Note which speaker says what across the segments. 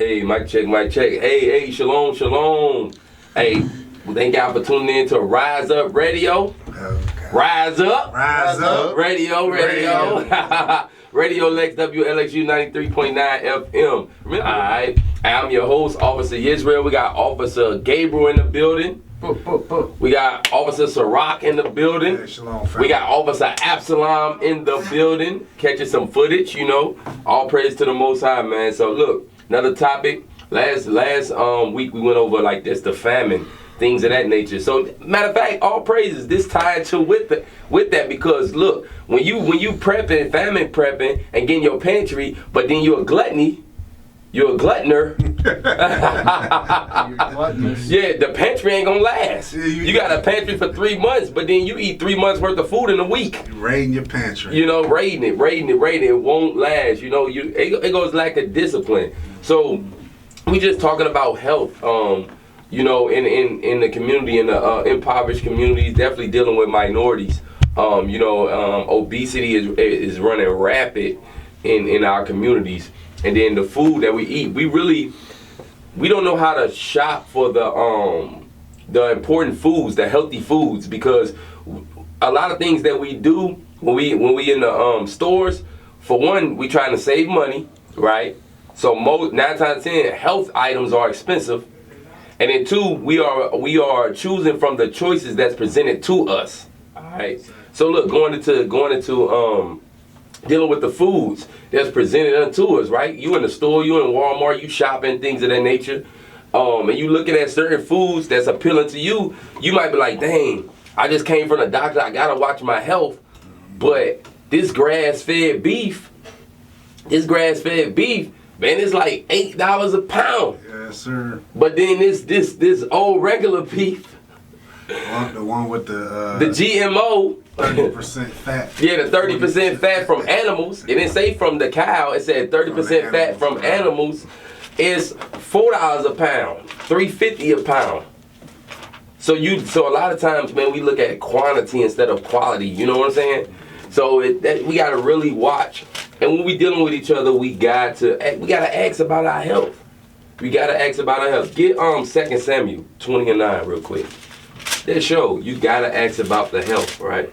Speaker 1: Hey, mic check, mic check. Hey, shalom, shalom. Hey, thank y'all for tuning in to Rise Up Radio.
Speaker 2: Okay.
Speaker 1: Rise Up.
Speaker 2: Rise Up.
Speaker 1: Radio. Radio Lex WLXU 93.9 FM. Remember, alright, I'm your host, Officer Israel. We got Officer Gabriel in the building. We got Officer Sirach in the building.
Speaker 2: Hey, shalom,
Speaker 1: we got Officer Absalom in the building, catching some footage, you know. All praise to the Most High, man. So look, another topic. Last week we went over like this, the famine, things of that nature. So matter of fact, all praises. This tied to with that because look, when you prepping, famine prepping, and getting your pantry, but then you're a gluttoner. You're gluttonous. Yeah, the pantry ain't gonna last. Yeah, you got a pantry for 3 months, but then you eat 3 months worth of food in a week.
Speaker 2: You're raiding your pantry.
Speaker 1: You know, raiding it. It won't last. You know, it goes lack of discipline. So we just talking about health. You know, in the community, in the impoverished communities, definitely dealing with minorities. You know, obesity is running rapid in our communities. And then the food that we eat, we don't know how to shop for the important foods, the healthy foods, because a lot of things that we do when we in the stores, for one, we trying to save money, right? So 9 times out of 10, health items are expensive, and then 2, we are choosing from the choices that's presented to us. All right. So look, going into dealing with the foods that's presented unto us, right? You in the store, you in Walmart, you shopping, things of that nature, and you looking at certain foods that's appealing to you. You might be like, dang, I just came from the doctor, I gotta watch my health. But this grass-fed beef, man, it's like $8 a pound.
Speaker 2: Yes, sir.
Speaker 1: But then this old regular beef,
Speaker 2: the one with the
Speaker 1: GMO.
Speaker 2: 30% fat.
Speaker 1: Yeah, the 30% fat from animals. It didn't say from the cow. It said 30% fat from animals is $4 a pound, $3.50 a pound. So a lot of times, man, we look at quantity instead of quality. You know what I'm saying? So we gotta really watch. And when we dealing with each other, we gotta ask about our health. Get 2 Samuel 20:9 real quick. That show you gotta ask about the health, right?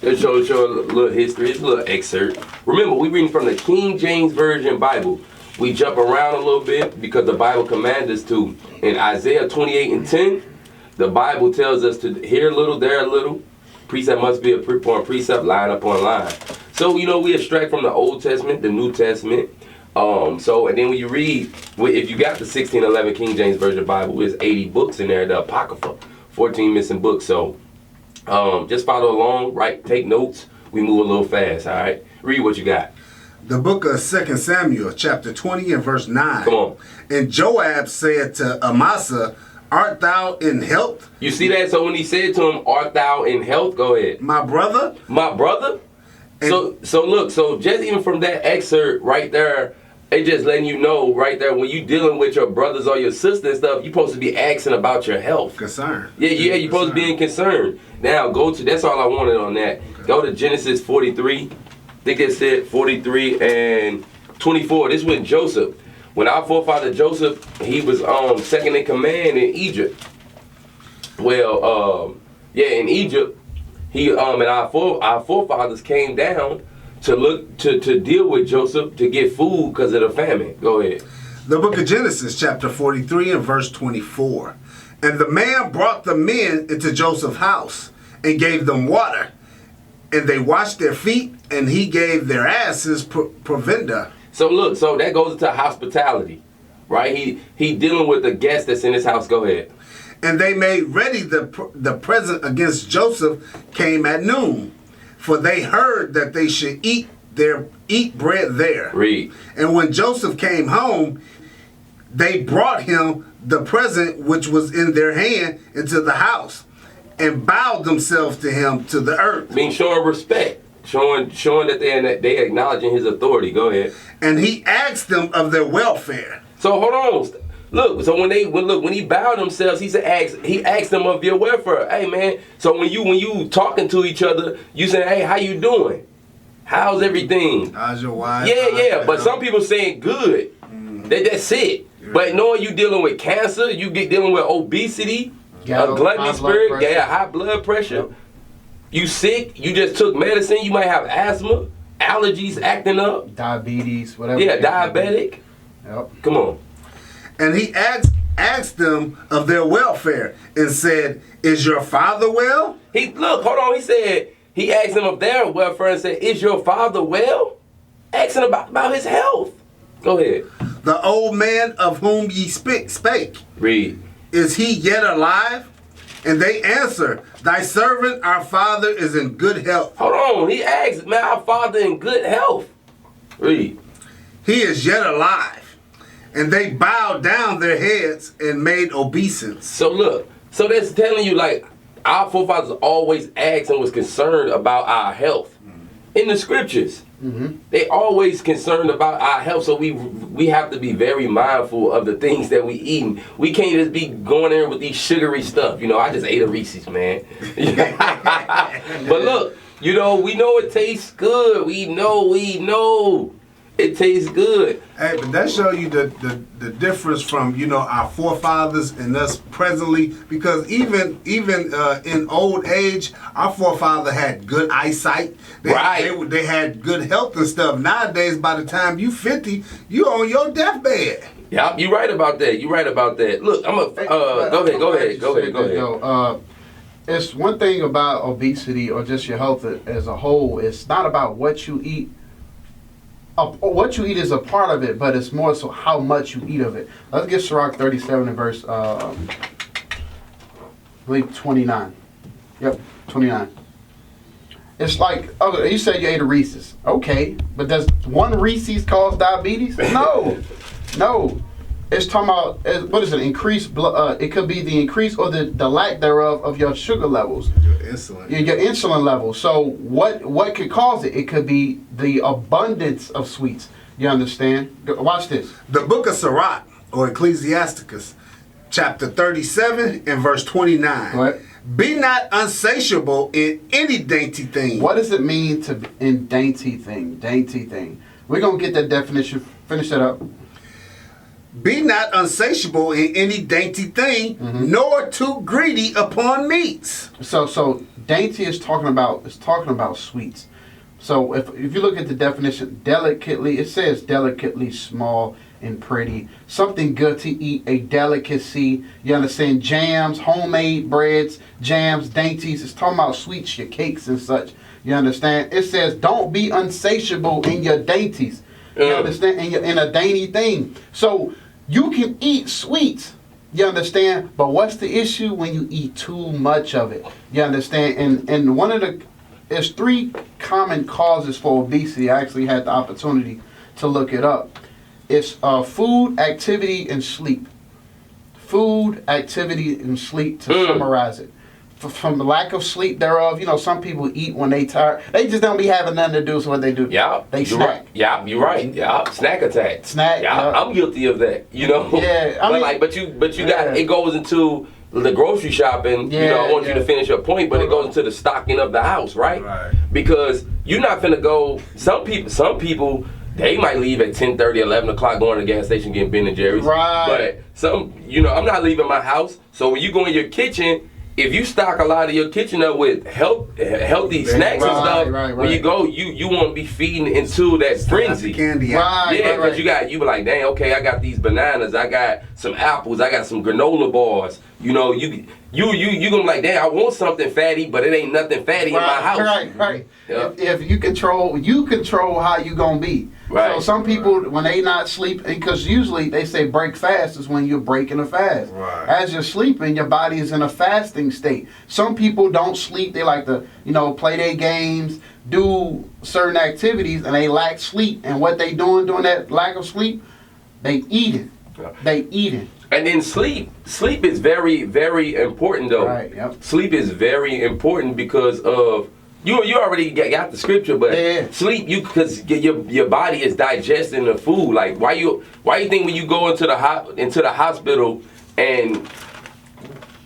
Speaker 1: That show a little history. It's a little excerpt. Remember, we reading from the King James Version Bible. We jump around a little bit because the Bible commands us to. In Isaiah 28:10, the Bible tells us to hear a little, there a little. Precept must be upon precept, line upon line. So, you know, we extract from the Old Testament, the New Testament. And then when you read, if you got the 1611 King James Version Bible, there's 80 books in there, the Apocrypha, 14 missing books. So just follow along, right? Take notes. We move a little fast, all right? Read what you got.
Speaker 2: The book of 2 Samuel, chapter 20 and verse 9.
Speaker 1: Come on. And
Speaker 2: Joab said to Amasa, art thou in health?
Speaker 1: You see that? So when he said to him, art thou in health? Go ahead.
Speaker 2: My brother?
Speaker 1: So look, so just even from that excerpt right there, it just letting you know right there, when you dealing with your brothers or your sister and stuff, you're supposed to be asking about your health.
Speaker 2: Concern.
Speaker 1: Yeah, you're supposed to be in concern. Now, that's all I wanted on that. Okay. Go to Genesis 43. I think it said 43 and 24. This was Joseph. When our forefather Joseph, he was second in command in Egypt. Well, in Egypt, he and our forefathers came down to deal with Joseph to get food because of the famine. Go ahead.
Speaker 2: The book of Genesis, chapter 43 and verse 24. And the man brought the men into Joseph's house and gave them water, and they washed their feet, and he gave their asses provender.
Speaker 1: So look, so that goes into hospitality, right? He dealing with the guest that's in his house. Go ahead.
Speaker 2: And they made ready the present against Joseph came at noon, for they heard that they should eat bread there.
Speaker 1: Read.
Speaker 2: And when Joseph came home, they brought him the present which was in their hand into the house, and bowed themselves to him to the earth.
Speaker 1: Mean showing respect, showing that they acknowledging his authority. Go ahead.
Speaker 2: And he asked them of their welfare.
Speaker 1: So hold on. Look, so when he bowed themselves, he asked them of your welfare. Hey man, so when you talking to each other, you say, hey, how you doing? How's everything?
Speaker 2: How's your wife?
Speaker 1: Yeah. But some people saying good. That's it. But knowing you dealing with cancer, you get dealing with obesity, a gluttony spirit, high blood pressure. Yep. You sick, you just took medicine, you might have asthma, allergies acting up.
Speaker 3: Diabetes, whatever.
Speaker 1: Yeah, diabetic.
Speaker 3: Yep.
Speaker 1: Come on.
Speaker 2: And he asked them of their welfare and said, "Is your father well?"
Speaker 1: He said, he asked them of their welfare and said, "Is your father well?" Asking about his health. Go ahead.
Speaker 2: The old man of whom ye spake.
Speaker 1: Read.
Speaker 2: Is he yet alive? And they answer, "Thy servant, our father, is in good health."
Speaker 1: Hold on. He asked, man, our father in good health. Read.
Speaker 2: He is yet alive. And they bowed down their heads and made obeisance.
Speaker 1: So look, so that's telling you like our forefathers always asked and was concerned about our health. In the scriptures. They always concerned about our health, so we have to be very mindful of the things that we eating. We can't just be going in with these sugary stuff. I just ate a Reese's, man. But look, we know it tastes good. We know it tastes good.
Speaker 2: Hey, but that show you the difference from our forefathers and us presently, because even in old age, our forefather had good eyesight. They had good health and stuff. Nowadays, by the time you 50, you on your deathbed.
Speaker 1: Yeah, you're right about that. Look, go ahead.
Speaker 3: It's one thing about obesity or just your health as a whole. It's not about what you eat. What you eat is a part of it, but it's more so how much you eat of it. Let's get Sirach 37 and verse, I believe 29. Yep, 29. It's like, okay, you said you ate a Reese's. Okay, but does one Reese's cause diabetes? No. It's talking about, what is it, increased blood, it could be the increase or the lack thereof of your sugar levels.
Speaker 2: Your insulin.
Speaker 3: Your insulin levels. So what could cause it? It could be the abundance of sweets. You understand? Watch this.
Speaker 2: The book of Sirach, or Ecclesiasticus, chapter 37 and verse 29.
Speaker 3: What?
Speaker 2: Be not unsatiable in any dainty thing.
Speaker 3: What does it mean in dainty thing? Dainty thing. We're going to get that definition. Finish that up.
Speaker 2: Be not unsatiable in any dainty thing, nor too greedy upon meats.
Speaker 3: So dainty is talking about sweets. So if you look at the definition, delicately, it says delicately small and pretty. Something good to eat, a delicacy. You understand? Jams, homemade breads, jams, dainties. It's talking about sweets, your cakes and such. You understand? It says don't be unsatiable in your dainties. You understand? In a dainty thing. So you can eat sweets. You understand? But what's the issue when you eat too much of it? You understand? And there's 3 common causes for obesity. I actually had the opportunity to look it up. It's food, activity, and sleep. Food, activity, and sleep, to summarize it. From the lack of sleep thereof, some people eat when they tired. They just don't be having nothing to do, so what they do?
Speaker 1: Yeah.
Speaker 3: They snack.
Speaker 1: Right. Yeah, you're right. Yeah, snack attack.
Speaker 3: Snack.
Speaker 1: Yeah, I'm guilty of that.
Speaker 3: Yeah.
Speaker 1: But you got, it goes into the grocery shopping. I want you to finish your point, but it goes into the stocking of the house, right?
Speaker 2: Right.
Speaker 1: Because you're not finna go. Some people. They might leave at 10:30, 11 o'clock, going to the gas station getting Ben and Jerry's.
Speaker 3: Right.
Speaker 1: But I'm not leaving my house. So when you go in your kitchen, if you stock a lot of your kitchen up with healthy snacks and stuff, when you go, you won't be feeding into that frenzy.
Speaker 2: Candy.
Speaker 1: Because you be like, dang, okay, I got these bananas, I got some apples, I got some granola bars. You gonna be like, dang, I want something fatty, but it ain't nothing fatty in my house.
Speaker 3: Right.
Speaker 1: Yep.
Speaker 3: If you control how you gonna be.
Speaker 1: Right.
Speaker 3: So some people, when they not sleeping, because usually they say break fast is when you're breaking a fast.
Speaker 2: Right.
Speaker 3: As you're sleeping, your body is in a fasting state. Some people don't sleep. They like to, play their games, do certain activities, and they lack sleep. And what they doing during that lack of sleep? They eating.
Speaker 1: And then sleep is very, very important though.
Speaker 3: Right. Yep.
Speaker 1: Sleep is very important because of you already got the scripture, but sleep because your body is digesting the food. Like why you think when you go into the hospital and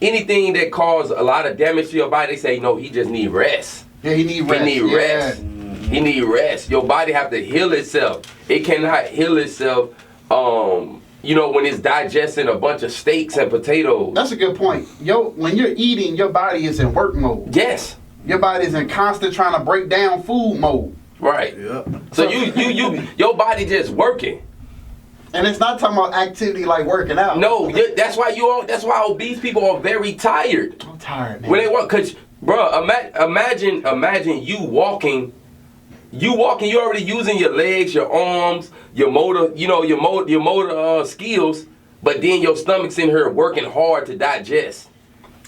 Speaker 1: anything that causes a lot of damage to your body, they say no, he just need rest.
Speaker 3: Yeah, he need rest.
Speaker 1: He need rest. He need rest. Your body have to heal itself. It cannot heal itself, you know, when it's digesting a bunch of steaks and potatoes.
Speaker 3: That's a good point. When you're eating, your body is in work mode.
Speaker 1: Yes.
Speaker 3: Your body is in constant trying to break down food mode.
Speaker 1: Right.
Speaker 2: Yep.
Speaker 1: So your body just working.
Speaker 3: And it's not talking about activity like working out.
Speaker 1: No, that's why obese people are very tired.
Speaker 3: I'm tired, man.
Speaker 1: When they walk, cause bro, imagine you walking. You already using your legs, your arms, your motor, your motor skills, but then your stomach's in here working hard to digest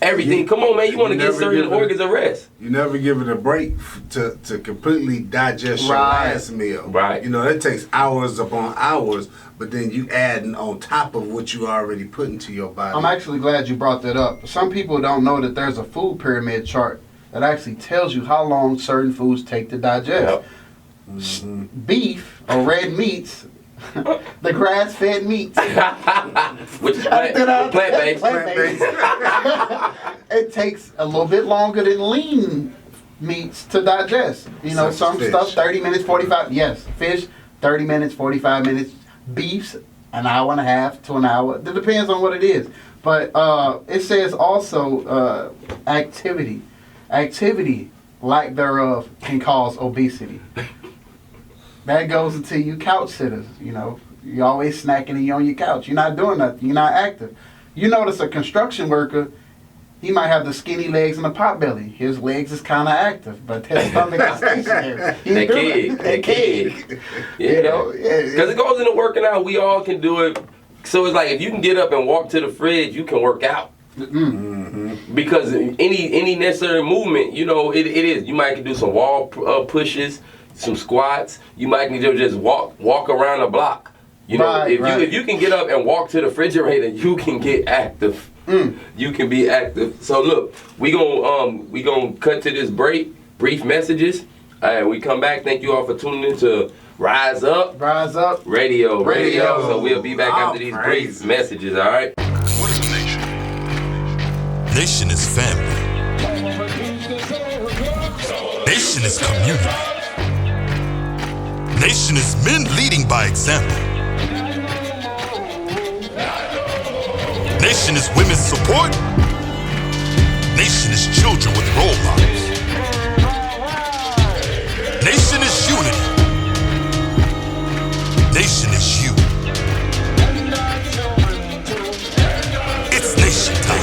Speaker 1: everything. Come on, man, you want to get certain organs a rest.
Speaker 2: You never give it a break to completely digest your last meal.
Speaker 1: Right.
Speaker 2: You know, that takes hours upon hours, but then you adding on top of what you already put into your body.
Speaker 3: I'm actually glad you brought that up. Some people don't know that there's a food pyramid chart that actually tells you how long certain foods take to digest.
Speaker 2: Yep.
Speaker 3: Beef or red meats, the grass-fed meats,
Speaker 1: Which is plant-based.
Speaker 3: Plant-based. It takes a little bit longer than lean meats to digest. You know, some stuff 30 minutes, 45. Yes, fish 30 minutes, 45 minutes. Beefs an hour and a half to an hour. It depends on what it is. But it says also activity. Activity, lack thereof, can cause obesity. That goes into you couch sitters, you know. You're always snacking and you're on your couch. You're not doing nothing. You're not active. You notice a construction worker, he might have the skinny legs and the pot belly. His legs is kind of active, but his stomach is stationary.
Speaker 1: That kid. Yeah.
Speaker 3: You know?
Speaker 1: Because it goes into working out. We all can do it. So it's like if you can get up and walk to the fridge, you can work out. Mm-hmm. Because any necessary movement, you know, it is. You might can do some wall pushes, some squats. You might need to just walk around the block. You know, if you can get up and walk to the refrigerator, you can get active. You can be active. So look, we gonna cut to this brief messages, and we come back. Thank you all for tuning in to Rise Up Radio. So we'll be back after these brief messages. All right.
Speaker 4: What is a nation? Nation is family. Nation is community. Nation is men leading by example. Nation is women's support. Nation is children with role models. Nation is unity. Nation is you. It's nation time.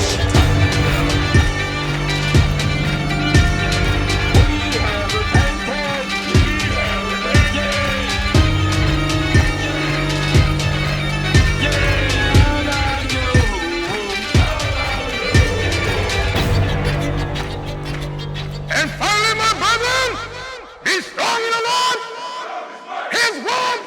Speaker 5: And finally, my brethren, be strong in the Lord, His word,